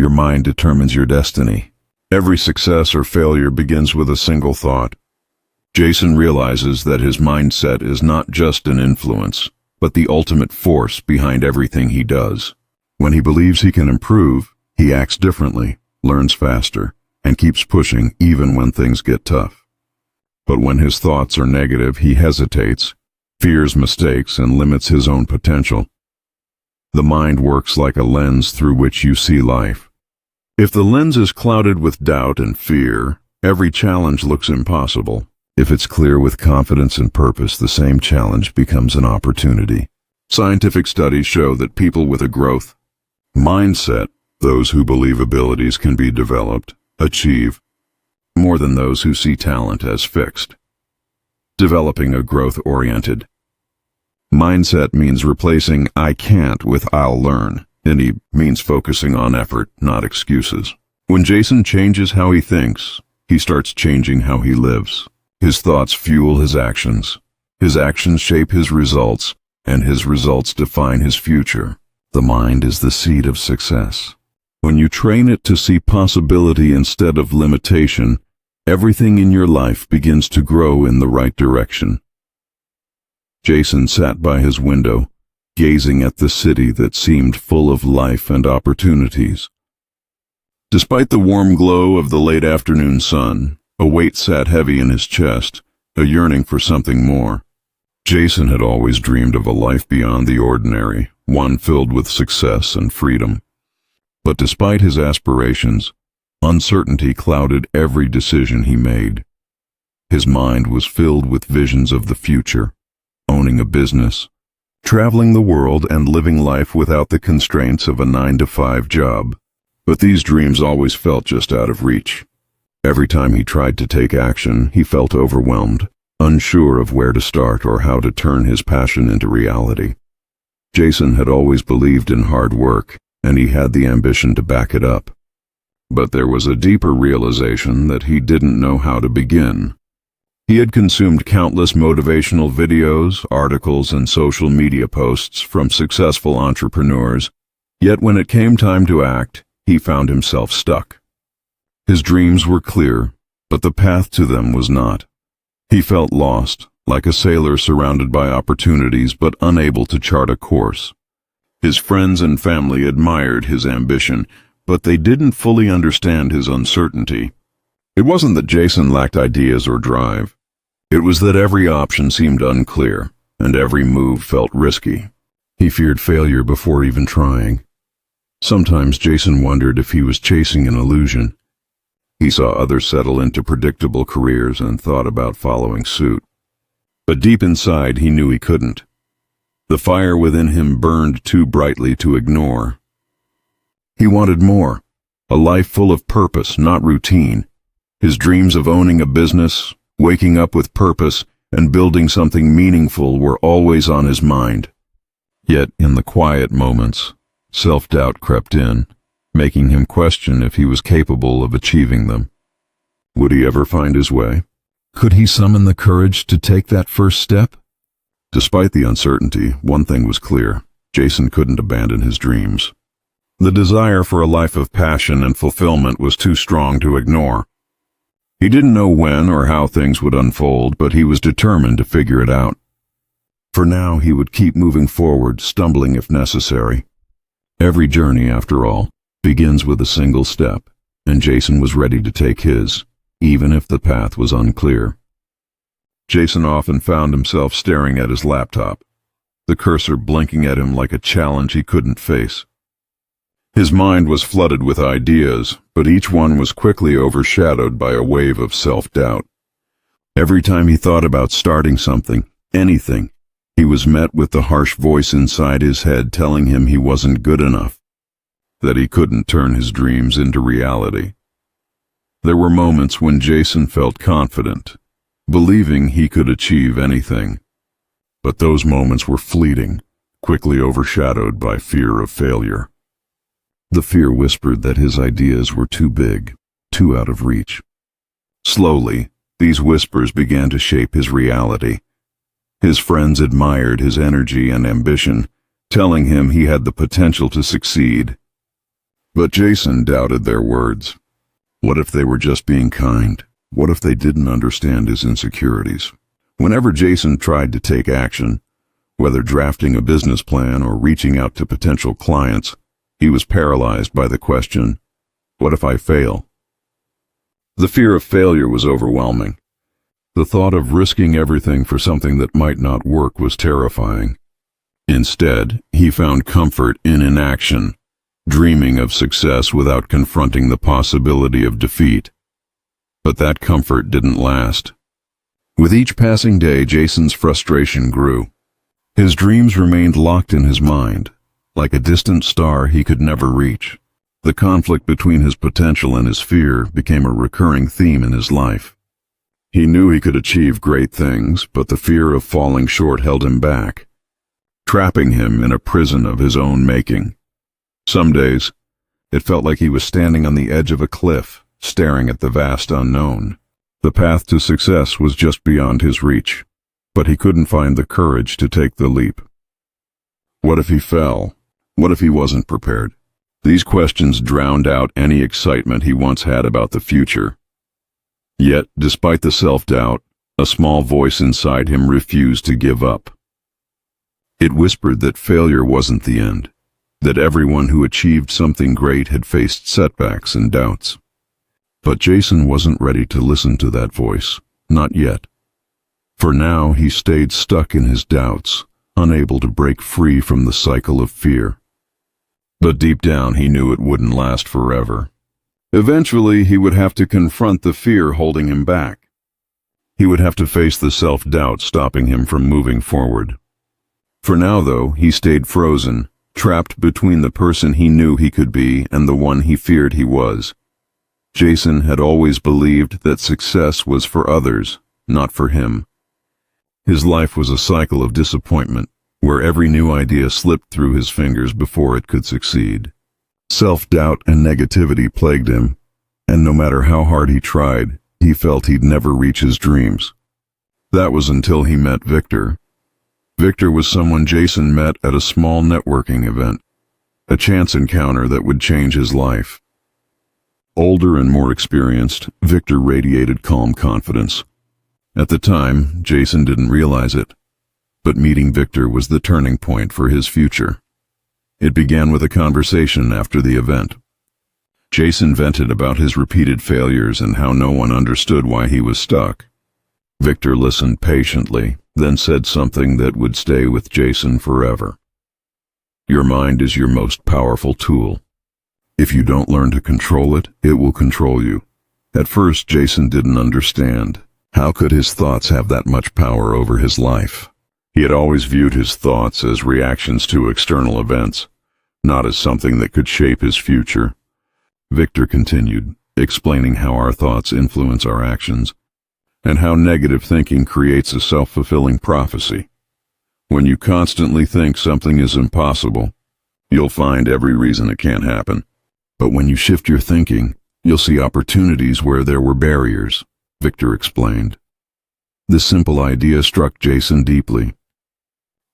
Your mind determines your destiny. Every success or failure begins with a single thought. Jason realizes that his mindset is not just an influence, but the ultimate force behind everything he does. When he believes he can improve, he acts differently, learns faster, and keeps pushing even when things get tough. But when his thoughts are negative, he hesitates, fears mistakes, and limits his own potential. The mind works like a lens through which you see life. If the lens is clouded with doubt and fear, every challenge looks impossible. If it's clear with confidence and purpose, the same challenge becomes an opportunity. Scientific studies show that people with a growth mindset, those who believe abilities can be developed, achieve more than those who see talent as fixed. Developing a growth-oriented mindset means replacing "I can't" with "I'll learn." And he means focusing on effort, not excuses. When Jason changes how he thinks, he starts changing how he lives. His thoughts fuel his actions shape his results, and his results define his future. The mind is the seed of success. When you train it to see possibility instead of limitation, everything in your life begins to grow in the right direction. Jason sat by his window, gazing at the city that seemed full of life and opportunities. Despite the warm glow of the late afternoon sun, a weight sat heavy in his chest, a yearning for something more. Jason had always dreamed of a life beyond the ordinary, one filled with success and freedom. But despite his aspirations, uncertainty clouded every decision he made. His mind was filled with visions of the future, owning a business, traveling the world, and living life without the constraints of a 9-to-5 job. But these dreams always felt just out of reach. Every time he tried to take action, he felt overwhelmed, unsure of where to start or how to turn his passion into reality. Jason had always believed in hard work, and he had the ambition to back it up. But there was a deeper realization that he didn't know how to begin. He had consumed countless motivational videos, articles, and social media posts from successful entrepreneurs, yet when it came time to act, he found himself stuck. His dreams were clear, but the path to them was not. He felt lost, like a sailor surrounded by opportunities but unable to chart a course. His friends and family admired his ambition, but they didn't fully understand his uncertainty. It wasn't that Jason lacked ideas or drive. It was that every option seemed unclear, and every move felt risky. He feared failure before even trying. Sometimes Jason wondered if he was chasing an illusion. He saw others settle into predictable careers and thought about following suit. But deep inside, he knew he couldn't. The fire within him burned too brightly to ignore. He wanted more, a life full of purpose, not routine. His dreams of owning a business, waking up with purpose, and building something meaningful were always on his mind. Yet, in the quiet moments, self-doubt crept in, making him question if he was capable of achieving them. Would he ever find his way? Could he summon the courage to take that first step? Despite the uncertainty, one thing was clear: Jason couldn't abandon his dreams. The desire for a life of passion and fulfillment was too strong to ignore. He didn't know when or how things would unfold, but he was determined to figure it out. For now, he would keep moving forward, stumbling if necessary. Every journey, after all, begins with a single step, and Jason was ready to take his, even if the path was unclear. Jason often found himself staring at his laptop, the cursor blinking at him like a challenge he couldn't face. His mind was flooded with ideas, but each one was quickly overshadowed by a wave of self-doubt. Every time he thought about starting something, anything, he was met with the harsh voice inside his head telling him he wasn't good enough, that he couldn't turn his dreams into reality. There were moments when Jason felt confident, believing he could achieve anything. But those moments were fleeting, quickly overshadowed by fear of failure. The fear whispered that his ideas were too big, too out of reach. Slowly, these whispers began to shape his reality. His friends admired his energy and ambition, telling him he had the potential to succeed. But Jason doubted their words. What if they were just being kind? What if they didn't understand his insecurities? Whenever Jason tried to take action, whether drafting a business plan or reaching out to potential clients, he was paralyzed by the question, what if I fail? The fear of failure was overwhelming. The thought of risking everything for something that might not work was terrifying. Instead, he found comfort in inaction, dreaming of success without confronting the possibility of defeat. But that comfort didn't last. With each passing day, Jason's frustration grew. His dreams remained locked in his mind, like a distant star he could never reach. The conflict between his potential and his fear became a recurring theme in his life. He knew he could achieve great things, but the fear of falling short held him back, trapping him in a prison of his own making. Some days, it felt like he was standing on the edge of a cliff, staring at the vast unknown. The path to success was just beyond his reach, but he couldn't find the courage to take the leap. What if he fell? What if he wasn't prepared? These questions drowned out any excitement he once had about the future. Yet, despite the self-doubt, a small voice inside him refused to give up. It whispered that failure wasn't the end, that everyone who achieved something great had faced setbacks and doubts. But Jason wasn't ready to listen to that voice, not yet. For now, he stayed stuck in his doubts, unable to break free from the cycle of fear. But deep down, he knew it wouldn't last forever. Eventually, he would have to confront the fear holding him back. He would have to face the self-doubt stopping him from moving forward. For now, though, he stayed frozen, trapped between the person he knew he could be and the one he feared he was. Jason had always believed that success was for others, not for him. His life was a cycle of disappointment, where every new idea slipped through his fingers before it could succeed. Self-doubt and negativity plagued him, and no matter how hard he tried, he felt he'd never reach his dreams. That was until he met Victor. Victor was someone Jason met at a small networking event, a chance encounter that would change his life. Older and more experienced, Victor radiated calm confidence. At the time, Jason didn't realize it, but meeting Victor was the turning point for his future. It began with a conversation after the event. Jason vented about his repeated failures and how no one understood why he was stuck. Victor listened patiently, then said something that would stay with Jason forever. Your mind is your most powerful tool. If you don't learn to control it, it will control you. At first, Jason didn't understand. How could his thoughts have that much power over his life? He had always viewed his thoughts as reactions to external events, not as something that could shape his future. Victor continued, explaining how our thoughts influence our actions, and how negative thinking creates a self-fulfilling prophecy. When you constantly think something is impossible, you'll find every reason it can't happen. But when you shift your thinking, you'll see opportunities where there were barriers, Victor explained. This simple idea struck Jason deeply.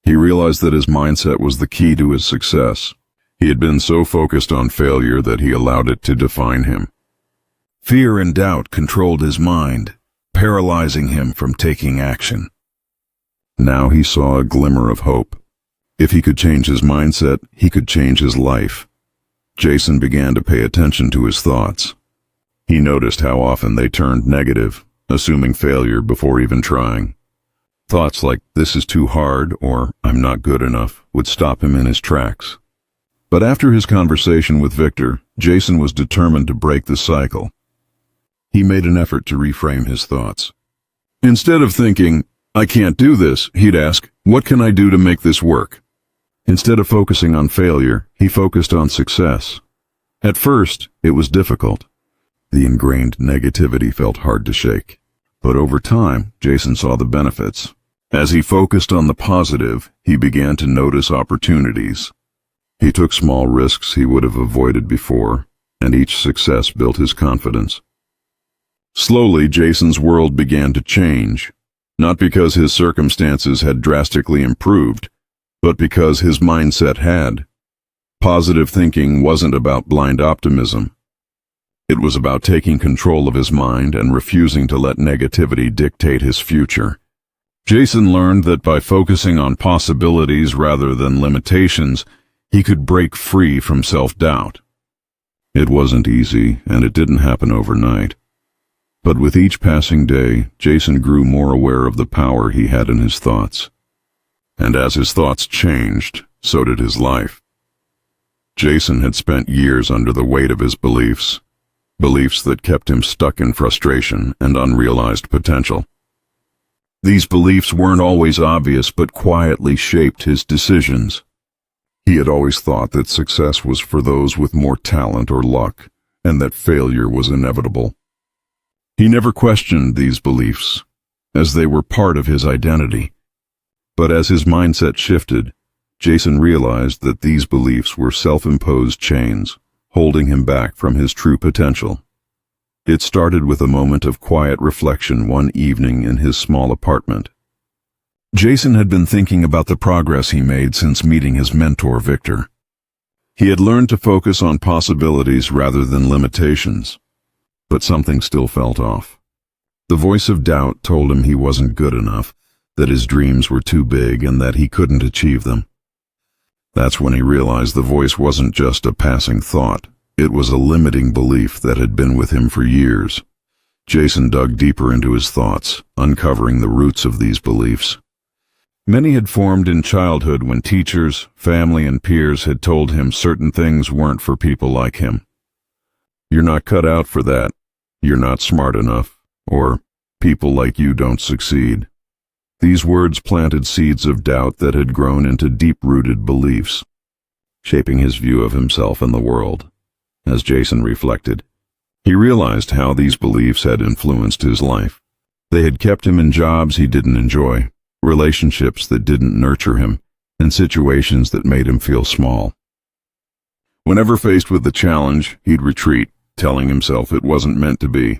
He realized that his mindset was the key to his success. He had been so focused on failure that he allowed it to define him. Fear and doubt controlled his mind, paralyzing him from taking action. Now he saw a glimmer of hope. If he could change his mindset, he could change his life. Jason began to pay attention to his thoughts. He noticed how often they turned negative, assuming failure before even trying. Thoughts like, "This is too hard," or "I'm not good enough," would stop him in his tracks. But after his conversation with Victor, Jason was determined to break the cycle. He made an effort to reframe his thoughts. Instead of thinking, "I can't do this," he'd ask, "What can I do to make this work?" Instead of focusing on failure, he focused on success. At first, it was difficult. The ingrained negativity felt hard to shake. But over time, Jason saw the benefits. As he focused on the positive, he began to notice opportunities. He took small risks he would have avoided before, and each success built his confidence. Slowly, Jason's world began to change, not because his circumstances had drastically improved, but because his mindset had. Positive thinking wasn't about blind optimism. It was about taking control of his mind and refusing to let negativity dictate his future. Jason learned that by focusing on possibilities rather than limitations, he could break free from self-doubt. It wasn't easy, and it didn't happen overnight. But with each passing day, Jason grew more aware of the power he had in his thoughts. And as his thoughts changed, so did his life. Jason had spent years under the weight of his beliefs that kept him stuck in frustration and unrealized potential. These beliefs weren't always obvious, but quietly shaped his decisions. He had always thought that success was for those with more talent or luck, and that failure was inevitable. He never questioned these beliefs, as they were part of his identity. But as his mindset shifted, Jason realized that these beliefs were self-imposed chains, holding him back from his true potential. It started with a moment of quiet reflection one evening in his small apartment. Jason had been thinking about the progress he made since meeting his mentor, Victor. He had learned to focus on possibilities rather than limitations, but something still felt off. The voice of doubt told him he wasn't good enough, that his dreams were too big and that he couldn't achieve them. That's when he realized the voice wasn't just a passing thought. It was a limiting belief that had been with him for years. Jason dug deeper into his thoughts, uncovering the roots of these beliefs. Many had formed in childhood when teachers, family, and peers had told him certain things weren't for people like him. You're not cut out for that. You're not smart enough. Or, people like you don't succeed. These words planted seeds of doubt that had grown into deep-rooted beliefs, shaping his view of himself and the world. As Jason reflected, he realized how these beliefs had influenced his life. They had kept him in jobs he didn't enjoy, relationships that didn't nurture him, and situations that made him feel small. Whenever faced with the challenge, he'd retreat, telling himself it wasn't meant to be.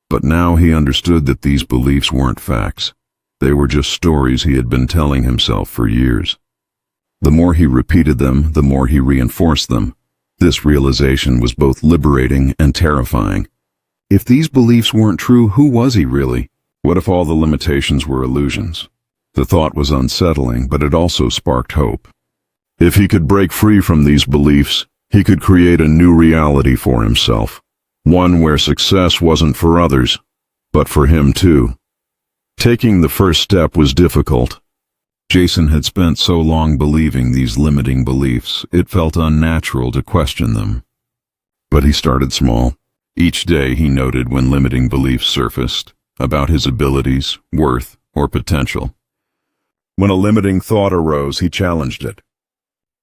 But now he understood that these beliefs weren't facts. They were just stories he had been telling himself for years. The more he repeated them, the more he reinforced them. This realization was both liberating and terrifying. If these beliefs weren't true, who was he really? What if all the limitations were illusions? The thought was unsettling, but it also sparked hope. If he could break free from these beliefs, he could create a new reality for himself. One where success wasn't for others, but for him too. Taking the first step was difficult. Jason had spent so long believing these limiting beliefs, it felt unnatural to question them. But he started small. Each day he noted when limiting beliefs surfaced, about his abilities, worth, or potential. When a limiting thought arose, he challenged it.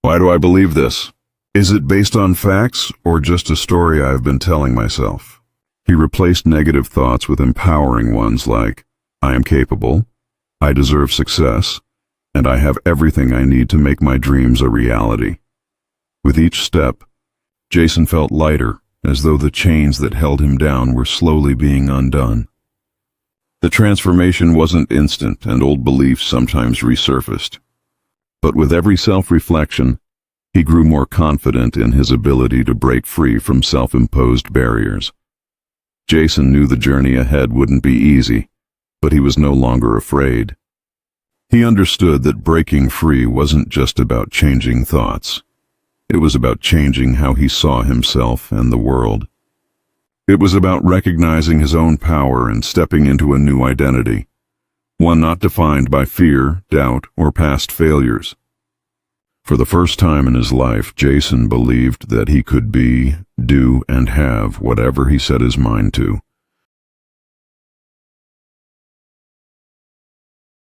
Why do I believe this? Is it based on facts, or just a story I have been telling myself? He replaced negative thoughts with empowering ones like, I am capable, I deserve success, and I have everything I need to make my dreams a reality. With each step, Jason felt lighter, as though the chains that held him down were slowly being undone. The transformation wasn't instant, and old beliefs sometimes resurfaced. But with every self-reflection, he grew more confident in his ability to break free from self-imposed barriers. Jason knew the journey ahead wouldn't be easy, but he was no longer afraid. He understood that breaking free wasn't just about changing thoughts. It was about changing how he saw himself and the world. It was about recognizing his own power and stepping into a new identity, one not defined by fear, doubt, or past failures. For the first time in his life, Jason believed that he could be, do, and have whatever he set his mind to.